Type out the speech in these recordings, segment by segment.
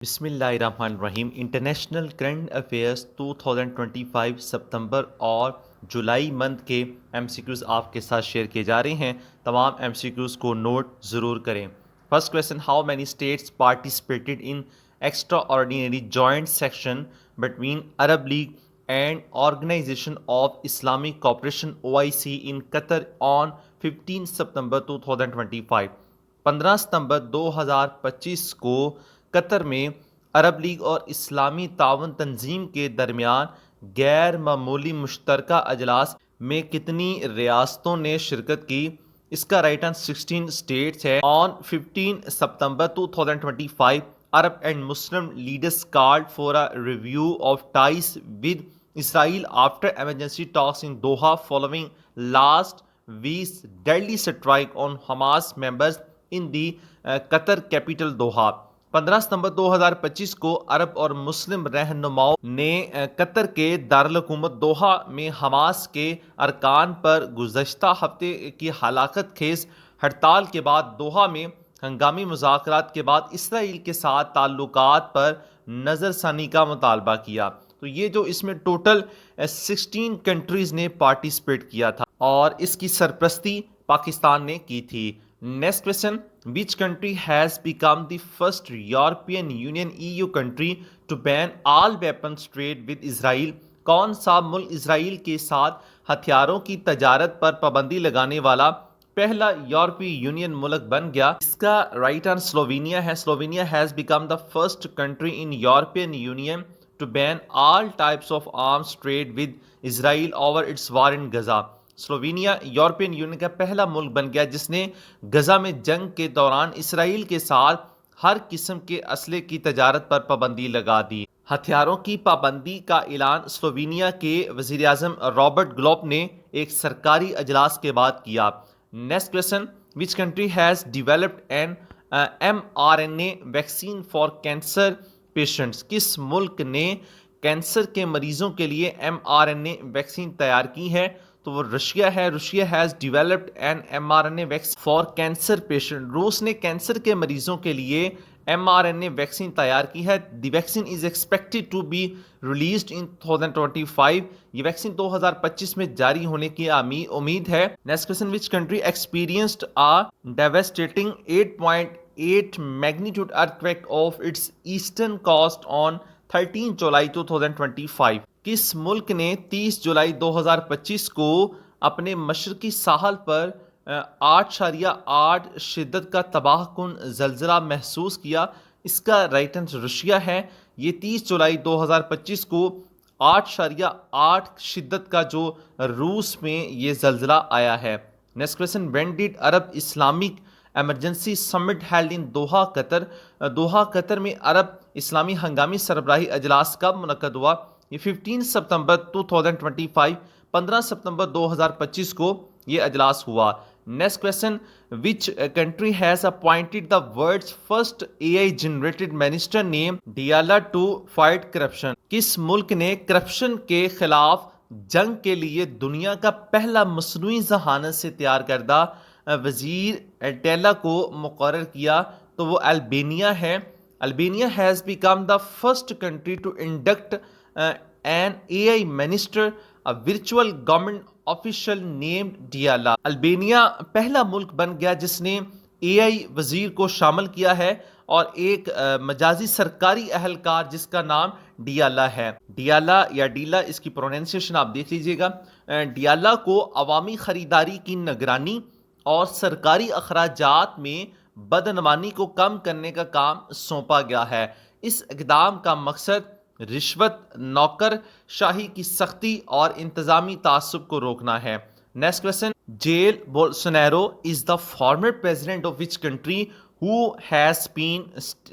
بسم اللہ الرحمن الرحیم۔ انٹرنیشنل کرنٹ افیئرس 2025 ستمبر اور جولائی منتھ کے ایم سی کیوز آپ کے ساتھ شیئر کیے جا رہے ہیں۔ تمام ایم سی کیوز کو نوٹ ضرور کریں۔ First question, how many states participated in extraordinary joint session between Arab league and organisation of Islamic cooperation OIC in Qatar on 15 ستمبر 2025۔ 15 ستمبر 2025 کو قطر میں عرب لیگ اور اسلامی تعاون تنظیم کے درمیان غیر معمولی مشترکہ اجلاس میں کتنی ریاستوں نے شرکت کی؟ اس کا رائٹ آنسر 16 اسٹیٹس ہے۔ On 15 September 2025 Arab and Muslim leaders called for a review of ties with Israel after emergency talks in Doha following last week's deadly strike on Hamas members in the Qatar capital Doha. 15 ستمبر 2025 کو عرب اور مسلم رہنماؤں نے قطر کے دارالحکومت Doha میں Hamas کے ارکان پر گزشتہ ہفتے کی ہلاکت خیز ہڑتال کے بعد دوحہ میں ہنگامی مذاکرات کے بعد اسرائیل کے ساتھ تعلقات پر نظر ثانی کا مطالبہ کیا۔ تو یہ جو اس میں ٹوٹل 16 کنٹریز نے پارٹیسپیٹ کیا تھا اور اس کی سرپرستی پاکستان نے کی تھی۔ Next question, which country has become the first European Union EU country to ban all weapons trade with Israel؟ کون سا ملک اسرائیل کے ساتھ ہتھیاروں کی تجارت پر پابندی لگانے والا پہلا یورپی یونین ملک بن گیا؟ اس کا رائٹ آنسر سلووینیا ہے۔ Slovenia has become the first country in European Union to ban all types of arms trade with Israel over its war in Gaza۔ Slovenia European union کا پہلا ملک بن گیا جس نے غزہ میں جنگ کے دوران اسرائیل کے ساتھ ہر قسم کے اسلحے کی تجارت پر پابندی لگا دی۔ ہتھیاروں کی پابندی کا اعلان سلووینیا کے وزیر اعظم رابرٹ گلوب نے ایک سرکاری اجلاس کے بعد کیا۔ Next question, which country has developed an mRNA vaccine for cancer patients؟ کس ملک نے کینسر کے مریضوں کے لیے mRNA ویکسین تیار کی ہے؟ تو وہ رشیا ہے۔ Russia has developed an mRNA vaccine for cancer patient. روس نے کینسر کے مریضوں کے لیے mRNA ویکسین تیار کی ہے۔ The vaccine is expected to be released in 2025۔ یہ ویکسین 2025 میں جاری ہونے کی امید ہے۔ Next question, which country experienced a devastating 8.8 magnitude earthquake off its eastern coast on 13 July 2025؟ کس ملک نے 30 جولائی 2025 کو اپنے مشرقی ساحل پر 8.8 شدت کا تباہ کن زلزلہ محسوس کیا؟ اس کا رائٹ آنسر رشیا ہے۔ یہ 30 جولائی 2025 کو 8.8 شدت کا جو روس میں یہ زلزلہ آیا ہے۔ Next question, when did Arab Islamic emergency summit held in Doha Qatar? Doha Qatar میں عرب اسلامی ہنگامی سربراہی اجلاس کب منعقد ہوا؟ یہ 15 ستمبر 2025، 15 ستمبر 2025 کو یہ اجلاس ہوا۔ Next question, which country has appointed the world's first AI generated minister name Diella to fight corruption? کس ملک نے کرپشن کے خلاف جنگ کے لیے دنیا کا پہلا مصنوعی ذہانت سے تیار کردہ وزیر ڈیلا کو مقرر کیا؟ تو وہ البینیا ہے۔ Albania has become the first country to induct an AI minister, a virtual government official named Diala۔ Albania پہلا ملک بن گیا جس نے AI وزیر کو شامل کیا ہے اور ایک مجازی سرکاری اہلکار جس کا نام ڈیالا ہے۔ ڈیالا یا ڈیلا، اس کی پروننسیشن آپ دیکھ لیجئے گا۔ ڈیالا کو عوامی خریداری کی نگرانی اور سرکاری اخراجات میں بدعنوانی کو کم کرنے کا کام سونپا گیا ہے۔ اس اقدام کا مقصد رشوت، نوکر شاہی کی سختی اور انتظامی تعصب کو روکنا ہے۔ Next question, Jair Bolsonaro is the former president of which country who has been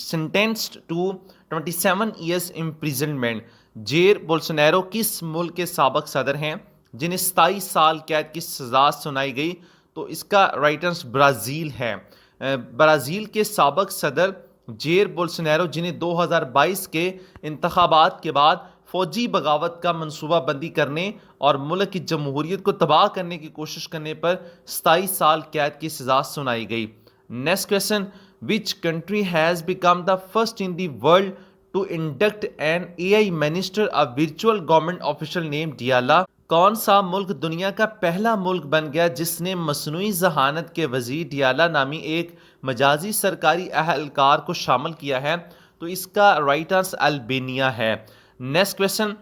sentenced to 27 years imprisonment؟ Jair Bolsonaro کس ملک کے سابق صدر ہیں جنہیں 27 سال قید کی سزا سنائی گئی؟ تو اس کا رائٹ آنسر برازیل ہے۔ برازیل کے سابق صدر جیر بولسونارو جنہیں 2022 کے انتخابات کے بعد فوجی بغاوت کا منصوبہ بندی کرنے اور ملک کی جمہوریت کو تباہ کرنے کی کوشش کرنے پر 27 سال قید کی سزا سنائی گئی۔ Next question, Which country has become the first in the world to induct an AI minister, a virtual government official named Diala? کون سا ملک دنیا کا پہلا ملک بن گیا جس نے مصنوعی ذہانت کے وزیر ڈیالا نامی ایک مجازی سرکاری اہلکار کو شامل کیا ہے؟ تو اس کا رائٹ آنسر البینیا ہے۔ Next question,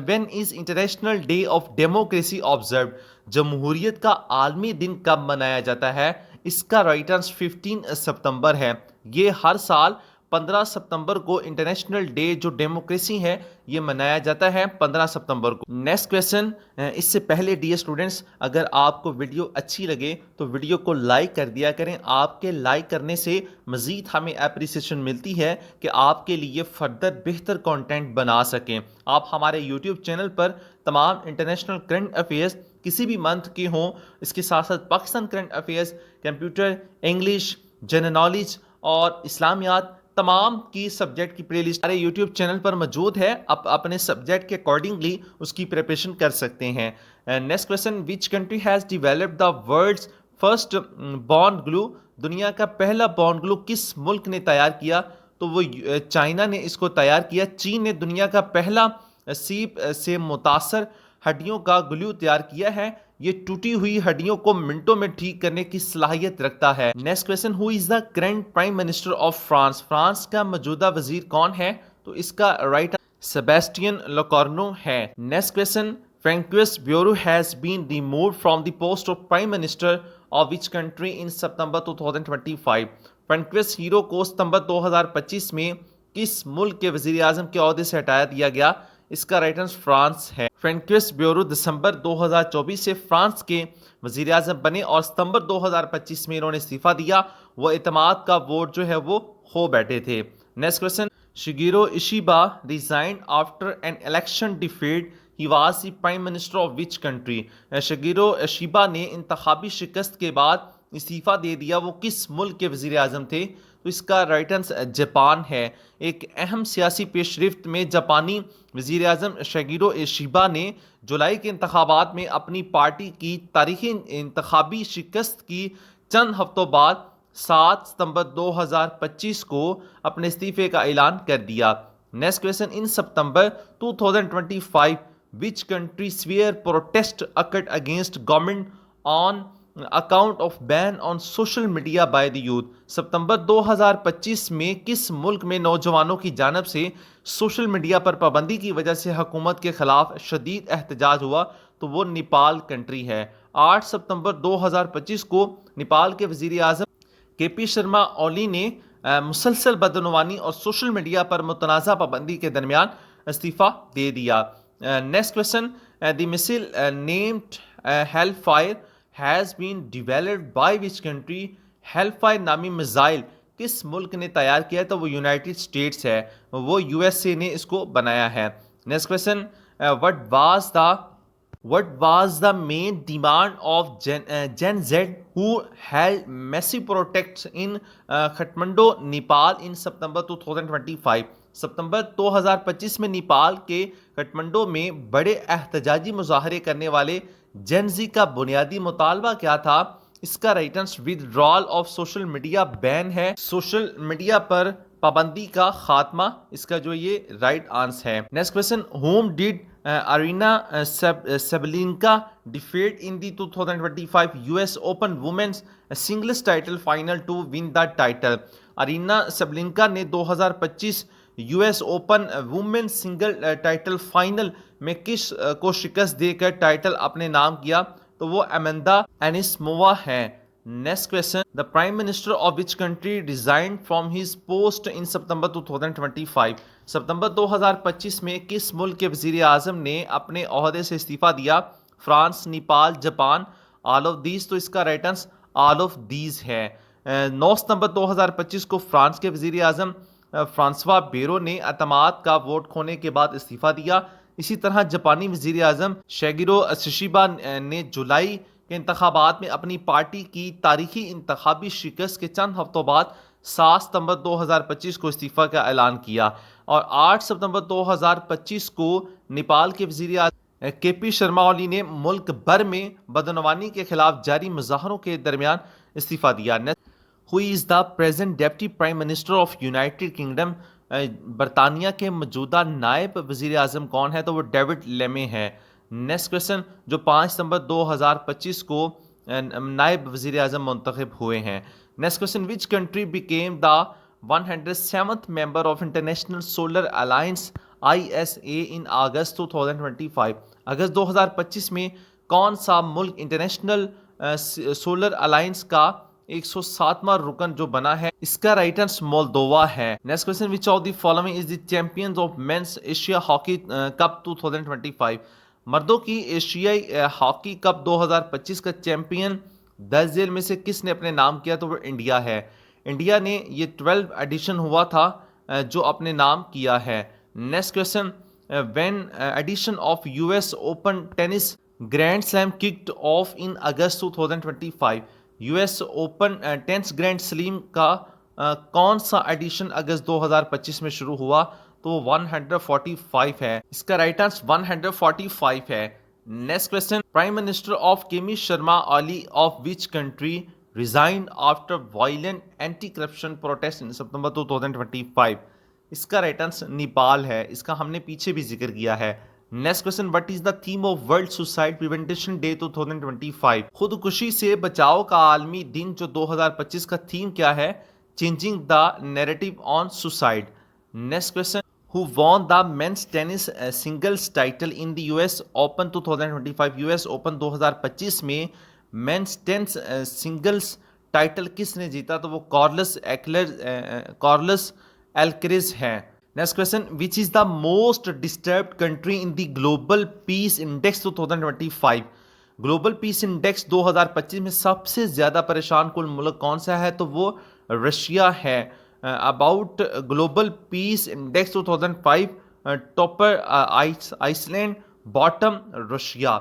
when is international day of democracy observed? جمہوریت کا عالمی دن کب منایا جاتا ہے؟ اس کا رائٹ آنسر 15 ستمبر ہے۔ یہ ہر سال 15 ستمبر کو انٹرنیشنل ڈے جو ڈیموکریسی ہے یہ منایا جاتا ہے 15 ستمبر کو۔ نیکسٹ کویشچن، اس سے پہلے ڈیئر اسٹوڈنٹس اگر آپ کو ویڈیو اچھی لگے تو ویڈیو کو لائک کر دیا کریں۔ آپ کے لائک کرنے سے مزید ہمیں اپریسیشن ملتی ہے کہ آپ کے لیے فردر بہتر کنٹینٹ بنا سکیں۔ آپ ہمارے یوٹیوب چینل پر تمام انٹرنیشنل کرنٹ افیئرز کسی بھی منتھ کے ہوں، اس کے ساتھ ساتھ Pakistan current affairs, computer, English, general knowledge اور اسلامیات تمام کی سبجیکٹ کی پلے لسٹ ہمارے یوٹیوب چینل پر موجود ہے۔ آپ اپنے سبجیکٹ کے اکارڈنگلی اس کی پریپریشن کر سکتے ہیں۔ Next question, which country has developed the world's first bond glue? دنیا کا پہلا بانڈ گلو کس ملک نے تیار کیا؟ تو وہ چائنا نے اس کو تیار کیا۔ چین نے دنیا کا پہلا سیپ سے متاثر ہڈیوں کا گلو تیار کیا ہے۔ یہ ٹوٹی ہوئی ہڈیوں کو منٹوں میں ٹھیک کرنے کی صلاحیت رکھتا ہے۔ Next question, who is the current prime minister of France? France کا موجودہ وزیر کون ہے؟ تو اس کا رائٹ سیباسٹین لوکارنو ہے۔ Next question, Francois Bayrou has been removed from the post of prime minister of which country in September 2025؟ Francois Bayrou کو ستمبر 2025 میں کس ملک کے وزیر اعظم کے عہدے سے ہٹا دیا گیا؟ اس کا رائٹ آنسر فرانس ہے۔ فرینکوئس بیورو دسمبر 2024 سے فرانس کے وزیر اعظم بنے اور ستمبر 2025 میں انہوں نے استعفیٰ دیا۔ وہ اعتماد کا ووٹ جو ہے وہ کھو بیٹھے تھے۔ Next question, Shigeru Ishiba resigned after an election defeat, he was the prime minister of which country? Shigeru Ishiba نے انتخابی شکست کے بعد استعفیٰ دے دیا۔ وہ کس ملک کے وزیر اعظم تھے؟ تو اس کا رائٹ آنسر جاپان ہے۔ ایک اہم سیاسی پیش رفت میں جاپانی وزیر اعظم شگیرو ایشیبا نے جولائی کے انتخابات میں اپنی پارٹی کی تاریخی انتخابی شکست کی چند ہفتوں بعد 7 ستمبر 2025 کو اپنے استعفے کا اعلان کر دیا۔ Next question, in September 2025 which country swear protest occurred against government on account of ban on social media by the youth؟ ستمبر 2025 میں کس ملک میں نوجوانوں کی جانب سے سوشل میڈیا پر پابندی کی وجہ سے حکومت کے خلاف شدید احتجاج ہوا؟ تو وہ نیپال کنٹری ہے۔ 8 ستمبر 2025 کو نیپال کے وزیر اعظم کے پی شرما اولی نے مسلسل بدعنوانی اور سوشل میڈیا پر متنازع پابندی کے درمیان استعفیٰ دے دیا۔ نیکسٹ کویشچن، دی مسل named hell fire has been developed by which country? Hell fire نامی میزائل کس ملک نے تیار کیا ہے؟ تو وہ یونائٹڈ اسٹیٹس ہے، وہ یو ایس اے نے اس کو بنایا ہے۔ Next question, what was the main demand of Gen Z who held massive protests in Kathmandu, Nepal in September 2025؟ ستمبر 2025 میں نیپال کے کٹمنڈو میں بڑے احتجاجی مظاہرے کرنے والے جین زی کا بنیادی مطالبہ کیا تھا؟ اس کا right answer withdrawal of social media ban ہے، سوشل میڈیا پر پابندی کا خاتمہ، اس کا جو یہ رائٹ آنسر ہے۔ Next question, whom did Aryna Sabalenka defeat in the 2025 U S open women's singles title final to win the title? Aryna Sabalenka نے 2025 U S open women single title final میں کس کو شکست دے کر title اپنے نام کیا؟ تو وہ ایمندا اینیسمووا ہے۔ Next question, the prime minister of which country resigned from his post in September 2025؟ ستمبر 2025 میں کس ملک کے وزیر اعظم نے اپنے عہدے سے استعفیٰ دیا؟ France, Nepal, Japan, all of these? تو اس کا right answer all of these ہے۔ 9 ستمبر 2025 کو فرانس کے وزیر اعظم فرانسوا بیرو نے اعتماد کا ووٹ کھونے کے بعد استعفیٰ دیا۔ اسی طرح جاپانی وزیر اعظم شیگیرو ایشیبا نے جولائی کے انتخابات میں اپنی پارٹی کی تاریخی انتخابی شکست کے چند ہفتوں بعد 7 ستمبر 2025 کو استعفیٰ کا اعلان کیا، اور 8 ستمبر 2025 کو نیپال کے وزیر اعظم کے پی شرما اولی نے ملک بھر میں بدعنوانی کے خلاف جاری مظاہروں کے درمیان استعفیٰ دیا۔ who is the present Deputy Prime Minister of United Kingdom. برطانیہ کے موجودہ نائب وزیر اعظم کون ہے؟ تو وہ ڈیوڈ لیمے ہے. نیکسٹ کویشچن، جو 5 ستمبر 2025 کو نائب وزیر اعظم منتخب ہوئے ہیں. Next question, which country became the 107th member of International Solar Alliance ISA in August 2025. اگست 2025 میں کون سا ملک انٹرنیشنل سولر الائنس کا 107واں رکن جو بنا ہے؟ اس کا رائٹ آنسر مولدووا ہے. Next question, which of the following is the champions of means Asia hockey cup 2025. مردوں کی ایشیائی ہاکی کپ 2025 کا چیمپئن 10 ذیل میں سے کس نے اپنے نام کیا؟ تو وہ انڈیا ہے. انڈیا نے یہ 12 ایڈیشن ہوا تھا جو اپنے نام کیا ہے. Next question, when edition of U S open tennis grand slam kicked off in August 2025. U S open tennis grand slam کا کون سا ایڈیشن اگست 2025 میں شروع ہوا؟ تو وہ 145 ہے. اس کا رائٹ آنسر 145 ہے. Next question, prime minister of KP Sharma Oli of which country resigned after violent anti corruption protest in September 2025. اس کا رائٹ آنسر نیپال ہے. اس کا ہم نے پیچھے بھی ذکر کیا ہے. Next question, what is the theme of world suicide prevention day 2025. خودکشی سے بچاؤ کا عالمی دن جو 2025 کا تھیم کیا ہے؟ Changing the narrative on suicide. Next question, who won the men's tennis singles title in the US Open 2025. US Open 2025 میں men's tennis singles ٹائٹل کس نے جیتا؟ تو وہ کارلس ایلکریز ہے. Next question, which is the most disturbed country in the global Peace index 2025. Global Peace index 2025 میں سب سے زیادہ پریشان کل ملک کون سا ہے؟ تو وہ رشیا ہے. About Global Peace Index 2005، topper Iceland, bottom Russia.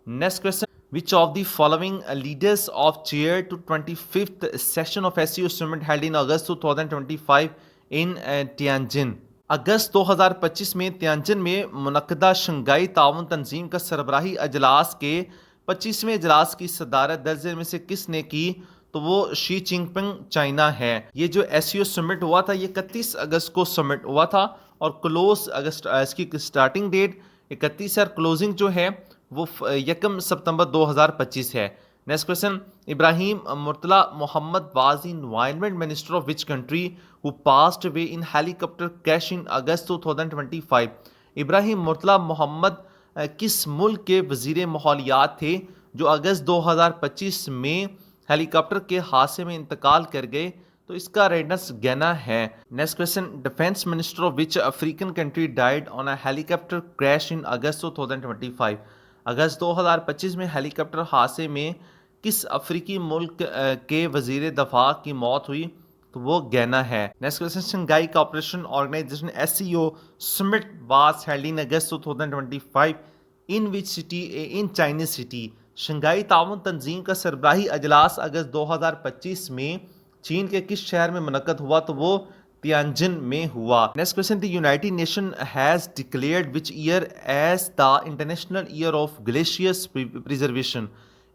Next question, which of the following leaders of chair to 25th session of SCO summit held in August 2025 in Tianjin. اگست 2025 میں تیانجن میں منعقدہ شنگھائی تعاون تنظیم کا سربراہی اجلاس کے 25ویں اجلاس کی صدارت درجے میں سے کس نے کی؟ تو وہ شی چنگ پنگ چائنا ہے. یہ جو SCO سمٹ ہوا تھا یہ 31 اگست کو سمٹ ہوا تھا اور کلوز اگست اس کی سٹارٹنگ ڈیٹ 31 ہے اور کلوزنگ جو ہے وہ 1 ستمبر 2025 ہے. Next question, Ibrahim Murtala Muhammed was the environment minister of which country who passed away in helicopter crash in August 2025. Ibrahim Murtala Muhammed کس ملک کے وزیر ماحولیات تھے جو اگست 2025 میں ہیلی کاپٹر کے حادثے میں انتقال کر گئے؟ تو اس کا ریڈنس گینا ہے. Next question, defence minister of which African country died on a helicopter crash in August 2025. اگست 2025 میں ہیلی کاپٹر حادثے میں کس افریقی ملک کے وزیر دفاع کی موت ہوئی؟ تو وہ گینا ہے. Next question, Shanghai Cooperation Organisation SCO summit was held in August 2025 in which city in Chinese city. Shanghai تعاون تنظیم کا سربراہی اجلاس اگست 2025 میں چین کے کس شہر میں منعقد ہوا؟ تو وہ تیانجن میں ہوا. Next question, the United Nation has declared which year as the international year of glaciers preservation.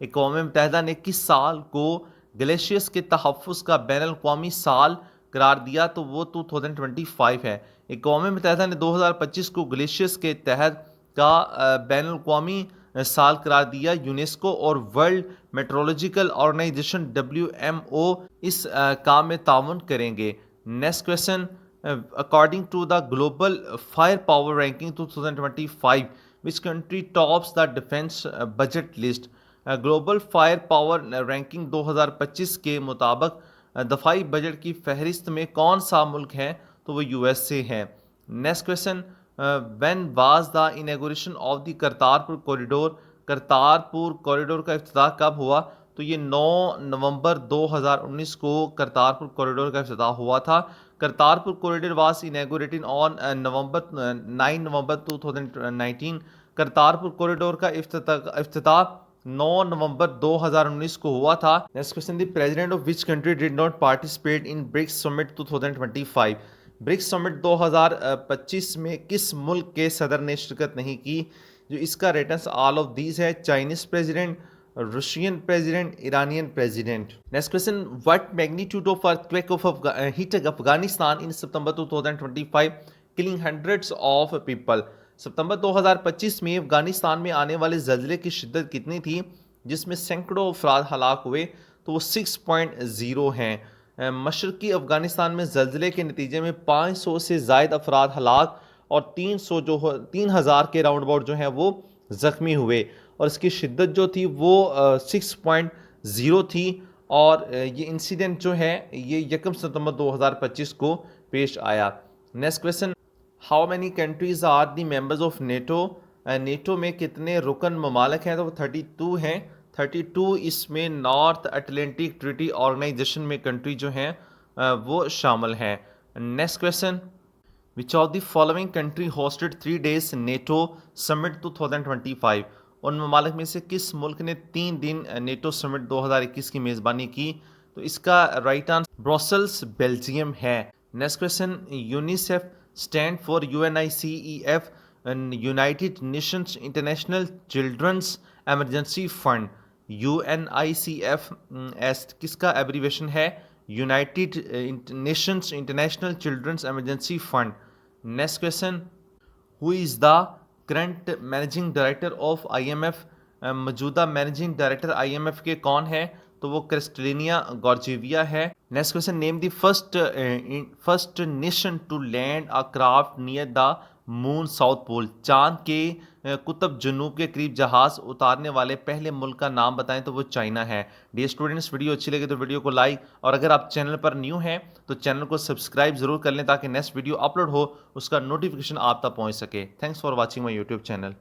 اقوام متحدہ نے کس سال کو گلیشیئرس کے تحفظ کا بین الاقوامی سال قرار دیا؟ تو وہ 2025 ہے. اقوام متحدہ نے 2025 کو گلیشیئرس کے تحت کا بین الاقوامی سال قرار دیا. یونیسکو اور ورلڈ میٹرولوجیکل آرگنائزیشن WMO اس کام میں تعاون کریں گے. Next question, according to the Global Fire Power ranking 2025 which country tops the defence budget list. Global Fire Power ranking 2025 کے مطابق دفاعی بجٹ کی فہرست میں کون سا ملک ہے؟ تو وہ USA ہے. Next question, when was the inauguration of the Kartarpur corridor. Kartarpur corridor کا افتتاح کب ہوا؟ تو یہ 9 نومبر 2019 کو کرتارپور کوریڈور کا افتتاح ہوا تھا. Kartarpur corridor was inaugurated on 9 November 2019. Kartarpur corridor کا افتتاح 9 نومبر 2019 کو ہوا تھا. Next question, the president of which country did not participate in BRICS summit 2025. BRICS summit 2025 میں کس ملک کے صدر نے شرکت نہیں کی؟ جو اس کا ریٹنس آل آف دیز ہے. Chinese president, Russian president, Iranian president. Next question, what magnitude of earthquake of hit Afghanistan in September 2025 killing hundreds of people. ستمبر 2025 میں افغانستان میں آنے والے زلزلے کی شدت کتنی تھی جس میں سینکڑوں افراد ہلاک ہوئے؟ تو وہ 6.0 ہیں۔ مشرقی افغانستان میں زلزلے کے نتیجے میں 500 سے زائد افراد ہلاک اور 3000 کے راؤنڈ اباؤٹ جو ہیں وہ زخمی ہوئے، اور اس کی شدت جو تھی وہ 6.0 تھی، اور یہ انسیڈنٹ جو ہے یہ 1 ستمبر 2025 کو پیش آیا۔ Next question, how many countries are the members of NATO? NATO میں کتنے رکن ممالک ہیں؟ تو وہ 32 ہیں۔ 32 اس میں نارتھ اٹلانٹک ٹریٹی آرگنائزیشن میں کنٹری جو ہیں وہ شامل ہیں۔ Next question, which of the following country hosted 3 days NATO summit 2025؟ ان ممالک میں سے کس ملک نے 3 دن نیٹو سمٹ 2021 کی میزبانی کی؟ تو اس کا رائٹ آنسر برسلز، بیلجیم ہے۔ Next question, UNICEF stand for UNICEF United Nations International Children's Emergency Fund. UNICEF کس کا ایبریویشن ہے؟ United Nations International Children's Emergency Fund. Next question, who is the current managing director of IMF؟ موجودہ managing director IMF کے کون ہے؟ تو وہ Kristalina Georgieva ہے۔ Next question, name the first nation to land a craft near the moon south pole. چاند کے قطب جنوب کے قریب جہاز اتارنے والے پہلے ملک کا نام بتائیں، تو وہ چائنا ہے۔ ڈیئر اسٹوڈنٹس، ویڈیو اچھی لگے تو ویڈیو کو لائک، اور اگر آپ چینل پر نیو ہیں تو چینل کو سبسکرائب ضرور کر لیں تاکہ نیکسٹ ویڈیو اپلوڈ ہو اس کا نوٹیفیکیشن آپ تک پہنچ سکے۔ Thanks for watching my YouTube channel.